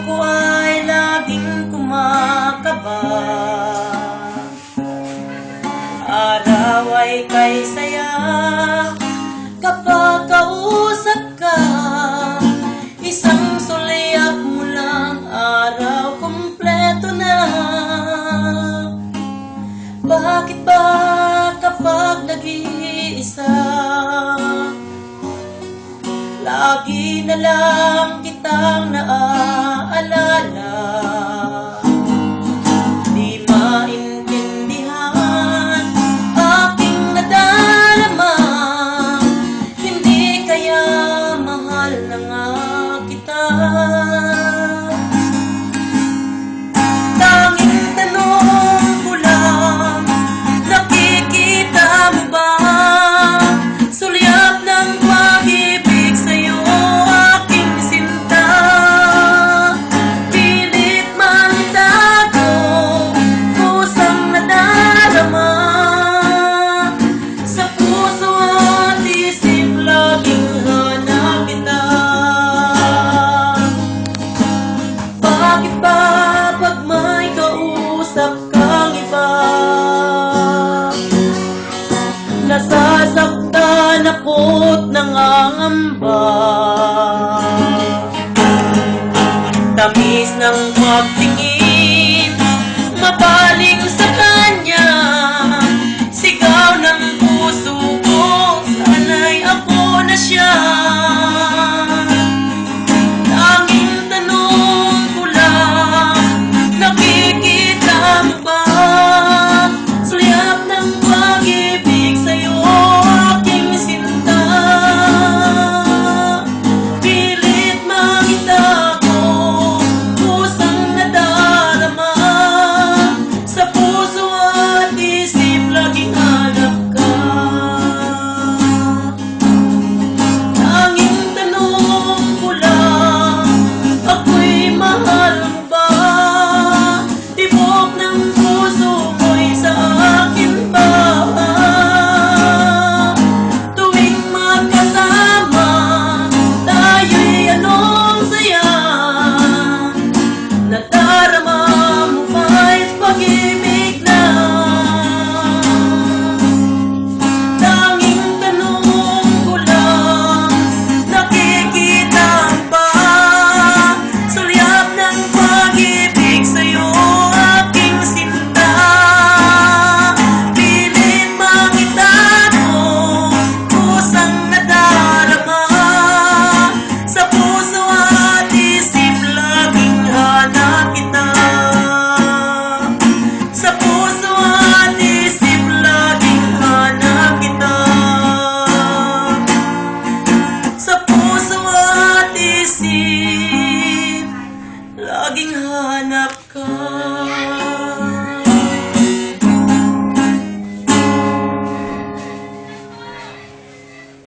ko ay laging kumakaba. Araw ay kay saya kapag kausap ka. Isang sulyap mo lang, araw kumpleto na. Bakit ba kapag nag-iisa, lagi na lang kitang naaalala? Di maintindihan aking nadarama, hindi kaya mahal na nga kita. Tanging tanong ko lang, nakikita mo ba sulyap ng pag-ibig sa'yo, aking sinta? Pilit man itago, kusang nadarama. Sa puso at isip laging hanap kita. Bakit ba pag may kausap kang iba, nasasaktan ako't nangangamba? Tamis ng pagtingin, mabaling sa kanya, sigaw ng puso ko, sana'y ako na siya. Tanging tanong ko lang, nakikita mo ba sulyap ng pag-ibig sa'yo, aking sinta? Pilit makita ko, kusang nadarama. Sa puso at isip laging hanap ka. Tanging tanong ko lang, ako'y mahal mo ba? Tibok ng puso mo'y sa akin ba? Tuwing magkasama, tayo'y anong saya. Nadarama mo ba'y pag-ibig na? Tanging tanong ko lang, nakikita mo ba sulyap ng pag-ibig sa'yo, aking sinta? Pilit makita ko, kusang nadarama. Sa puso at isip laging hanap kita. Sa puso at isip laging hanap kita. Sa puso at isip laging hanap ka.